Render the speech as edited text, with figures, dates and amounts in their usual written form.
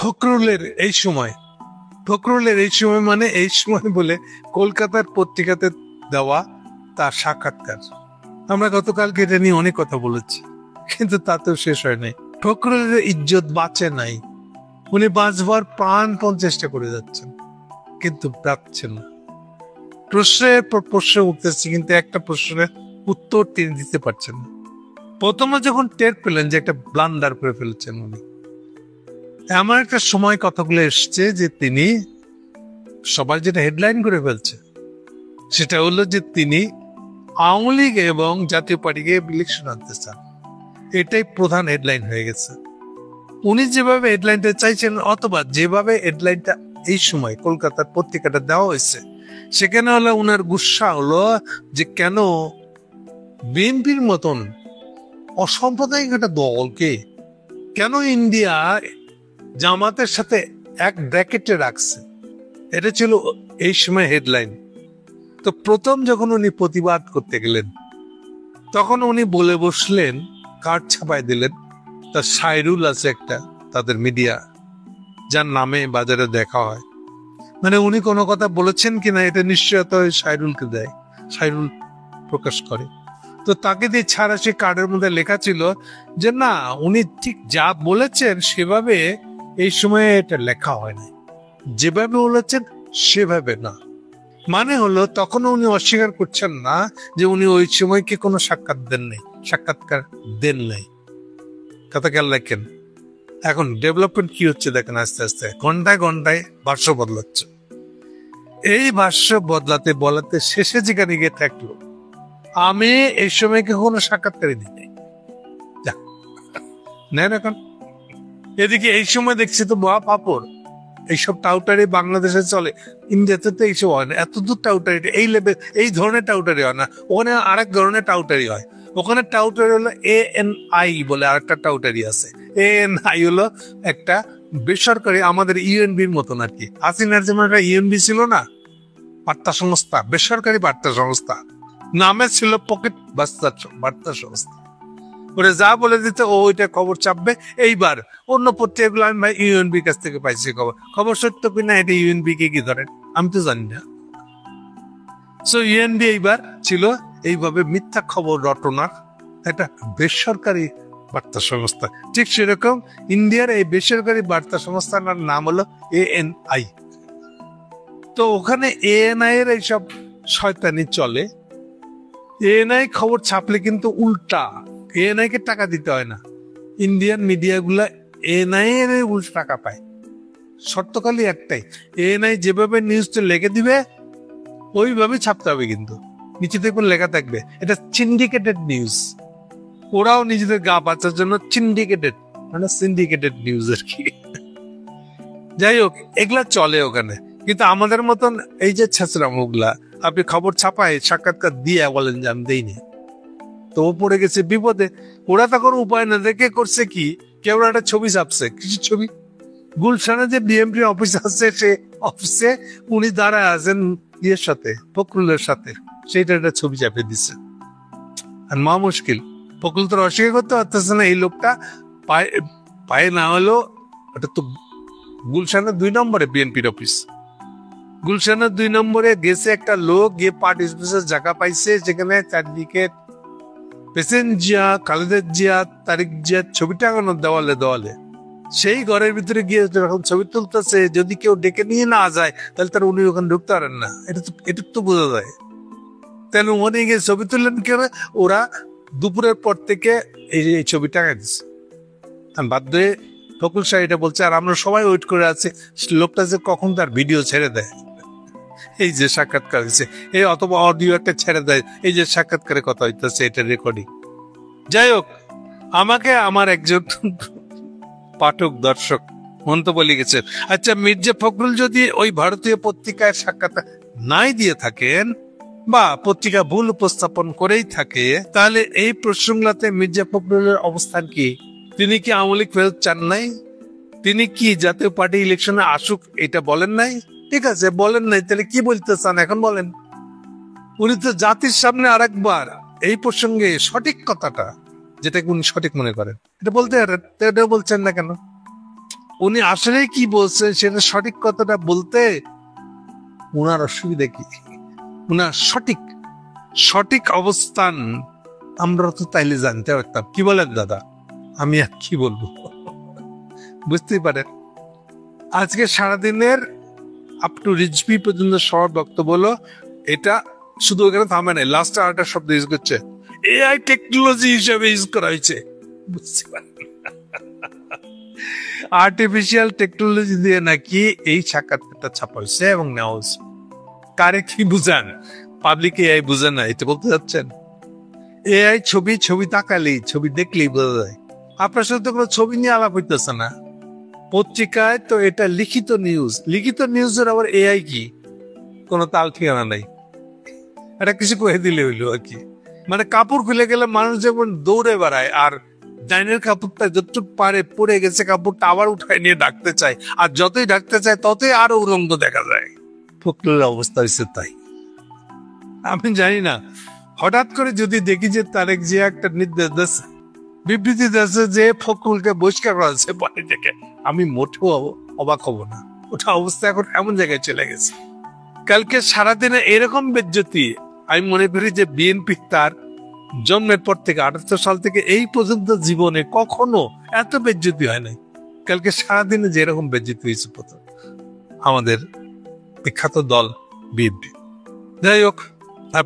ফখরুলের এই সময় মানে এই সময় বলে কলকাতার পত্রিকাতে দেওয়া তার সাক্ষাৎকার। আমরা গতকালকে এটা নিয়ে অনেক কথা বলেছি, কিন্তু তাতেও শেষ হয় নাই। ফখরুলের ইজ্জত বাঁচে নাই। উনি বাঁচবার প্রাণপণ চেষ্টা করে যাচ্ছেন, কিন্তু পাচ্ছেন না। প্রশ্নের পর প্রশ্ন উঠতেছে, কিন্তু একটা প্রশ্নের উত্তর তিনি দিতে পারছেন না। প্রথমে যখন টের পেলেন যে একটা ব্লান্ডার করে ফেলেছেন উনি, এমন একটা সময় কথাগুলো এসছে যে তিনি সবার যেটা হেডলাইন করে ফেলছে সেটা হলো যে তিনি আওয়ামী লীগ এবং জাতীয় পার্টিকে ইলেকশন আনতে চান। এটাই প্রধান হেডলাইন হয়ে গেছে। উনি যেভাবে হেডলাইনটা চাইছেন, অথবা যেভাবে হেডলাইনটা এই সময় কলকাতার পত্রিকাটা দেওয়া হয়েছে, সেখানে হলো উনার গুসা হলো যে কেন বিএনপির মতন অসাম্প্রদায়িক একটা দলকে কেন ইন্ডিয়া জামাতের সাথে এক ব্র্যাকেটে রাখছে। এটা ছিল এই সময় হেডলাইন। তো প্রথম যখন উনি প্রতিবাদ করতে গেলেন, তখন উনি বলে বসলেন, কার্ড ছাপাই দিলেন, তার সাইরুল আছে একটা তাদের মিডিয়া, যার নামে বাজারে দেখা হয়। মানে উনি কোনো কথা বলেছেন কিনা এটা নিশ্চয়তা সাইরুলকে দেয়, সাইরুল প্রকাশ করে। তো তাকে দিয়ে ছাড়া সে কার্ডের মধ্যে লেখা ছিল যে না, উনি ঠিক যা বলেছেন সেভাবে এই সময়ে এটা লেখা হয় না, যেভাবে বলেছেন সেভাবে না। মানে হলো তখন উনি অস্বীকার করছেন না যে উনি ওই সময়কে কোনো সাক্ষাৎকার দেন নাই। কথা খেয়াল রাখেন। এখন ডেভেলপমেন্ট কি হচ্ছে দেখেন, আস্তে আস্তে ঘন্টায় ঘন্টায় ভাষ্য বদলাচ্ছে। এই ভাষ্য বদলাতে শেষে যেখানে গিয়ে থাকলো, আমি এই সময়কে কোনো সাক্ষাৎকারই দিই নেন। এখন এদিকে এই সময় দেখছি তো মহা পাপড়, এইসব টাউটারি বাংলাদেশে চলে, ইন্ডিয়াতে তো এইসব হয় না। এত দূর টাউটারি, এই লেভেল, এই ধরনের টাউটারি হয় না। ওখানে আরেক ধরনের টাউটারি হয়। ওখানে টাউটারি হলো ANI বলে আরেকটা টাউটারি আছে। ANI হলো একটা বেসরকারি, আমাদের ইউএনবির মতন আর কি। হাসিনার যেমন একটা ইউএনবি ছিল না, বার্তা সংস্থা, বেসরকারি বার্তা সংস্থা, নামে ছিল পকেট বার্তা সংস্থা। ওরা যা বলে দিতে ও ওইটা খবর চাপবে। এইবার অন্য পত্রিকাগুলো আমি ভাই ইউএনবির কাছ থেকে পাইছি খবর সত্য কিনা এটা ইউএনবি কে কি ধরেন আমি তো জানি না। সো ইউএনবি এইবার ছিল এইভাবে মিথ্যা খবর রটনার একটা বেসরকারি বার্তা সংস্থা। ঠিক সেরকম ইন্ডিয়ার এই বেসরকারি বার্তা সংস্থার নাম হলো ANI। তো ওখানে ANI এর এইসব শয়তানি চলে। ANI খবর ছাপলে কিন্তু উল্টা, ANI কে টাকা দিতে হয় না, ইন্ডিয়ান মিডিয়া গুলা ANI এর উল্টা টাকা পায়। শর্ত খালি একটাই, ANI যেভাবে নিউজটা লেগে দিবে ওইভাবে ছাপতে হবে, কিন্তু নিচে দেখুন লেখা থাকবে এটা সিন্ডিকেটেড নিউজ। ওরাও নিজেদের গা বাঁচার জন্য সিন্ডিকেটেড নিউজ আর কি। যাই হোক, এগুলা চলে ওখানে। কিন্তু আমাদের মতন এই যে ছেঁচড়া মুখলা, আপনি খবর ছাপায় সাক্ষাৎকার দিয়ে বলেন যে আমি দেইনি, তো ও পড়ে গেছে বিপদে। ওরা তখন উপায় না দেখে করছে কি, কেউ একটা ছবি ছাপছে, কিছু ছবি গুলশানে যে বিএমপি অফিস আছে, সে অফিসে উনি দাঁড়ায় আছেন ইয়ের সাথে, ফখরুলের সাথে, সেইটা একটা ছবি চাপিয়ে দিচ্ছে। আর মা মুশকিল, ফখরুল তো অস্বীকার করতে পারতেছে না এই লোকটা পায়ে না হলো। ওটা তো গুলশানের 2 নম্বরে বিএনপির অফিস, গুলশানের 2 নম্বরে গেছে একটা লোক, গিয়ে পার্টি স্পেসের জায়গা পাইছে, যেখানে চারদিকে পেসেন্ট জিয়া, খালেদা জিয়া, তারিক জিয়া ছবি টাঙানো দেওয়ালে দেওয়ালে। সেই ঘরের ভিতরে গিয়ে যখন ছবি তুলতেছে, যদি কেউ ডেকে নিয়ে না যায় তাহলে তার উনি ওখানে ঢুকতে পারেন না। এটা তো বোঝা যায়। তাহলে ওখানে গিয়ে ছবি তুললেন কি করে? ওরা দুপুরের পর থেকে এই ছবি টাঙাই দিচ্ছে। বাধ্য হয়ে ফখরুল সাহেব এটা বলছে, আর আমরা সবাই ওয়েট করে আছি লোকটা যে কখন তার ভিডিও ছেড়ে দেয়, এই যে সাক্ষাৎকার হয়েছে, এই অথবা অডিও একটা ছেড়ে দেয়, এই যে সাক্ষাৎকারে কথা হইতেছে, এটা রেকর্ডিং। যাই হোক, আমাকে আমার একজন পাঠক দর্শক মন্তব্য লিখেছে, আচ্ছা মির্জা ফখরুল যদি ওই ভারতীয় পত্রিকায় সাক্ষাৎ নাই দিয়ে থাকেন বা পত্রিকা ভুল উপস্থাপন করেই থাকে, তাহলে এই প্রসঙ্গতে মির্জা ফখরুলের অবস্থান কি? তিনি কি আওয়ামী লীগ ফেরত চান নাই? তিনি কি জাতীয় পার্টি ইলেকশনে আসুক এটা বলেন নাই? ঠিক আছে, বলেন নাই, তাহলে কি বলতে চান এখন বলেন। উনি তো জাতির সামনে আরেকবার এই প্রসঙ্গে সঠিক কথাটা, যেটাকে উনি সঠিক মনে করেন, এটা বলতে পারেন, এটা বলছেন না কেন? উনি আসলে কি বলছেন সেটা সঠিক কথাটা বলতে উনার অসুবিধা কি? উনার সঠিক অবস্থান আমরা তো তাইলে জানতে পারতাম। কি বলেন দাদা? আমি আর কি বলবো, বুঝতেই পারেন। আজকে সারাদিনের আপ টু রিজভি পর্যন্ত সবার বক্তব্য হলো এটা শুধু ওখানে থামে নাই, লাস্টে আরেকটা শব্দ ইউজ করছে, এআই টেকনোলজি হিসেবে ইউজ করা হয়েছে। বুঝতে পারেন, আর্টিফিশিয়াল টেকনোলজি দিয়ে নাকি এই সাক্ষাৎকারটা ছাপা হয়েছে এবং নেওয়া হয়েছে। কারে কি বুঝান? পাবলিক এআই বুঝে না, এটা বলতে যাচ্ছেন? এআই ছবি তাকালেই, ছবি দেখলেই বোঝা যায়। আপনার সাথে তো কোনো ছবি নিয়ে আলাপ হইতেছে না। পত্রিকায় তো এটা লিখিত নিউজের আবার এআই কি? কোনো তাল ঠিকানা নাই। এটা কিছু কয়ে দিলে হইলো আর কি। মানে কাপড় খুলে গেলে মানুষ যেমন দৌড়ে বেড়ায়, আর ডাইনের কাপড়টা যতটুকু পারে পরে গেছে কাপড়টা আবার উঠায় নিয়ে ঢাকতে চায়, আর যতই ঢাকতে চায় ততই আরো উলঙ্গ দেখা যায়। ফখরুলের অবস্থা হয়েছে তাই। আমি জানি না, হঠাৎ করে যদি দেখি যে তারেক জিয়া একটা নির্দেশ দিচ্ছে, বিবৃতি দিচ্ছে যে ফখরুলকে বহিষ্কার করা হচ্ছে বাড়ি থেকে, আমি মোটেও অবাক হব না। ওটা অবস্থা এখন এমন জায়গায় চলে গেছে। কালকে সারাদিনে এরকম বেজ্জতি আমি মনে করি যে বিএনপি তার জন্মের পর থেকে ৭৮ সাল থেকে এই পর্যন্ত জীবনে কখনো এত বেজ্জতি হয় নাই। কালকে সারাদিনে যেরকম বেজ্জতি হয়েছে আমাদের বিখ্যাত দল বিএনপি। যাই হোক, আপনার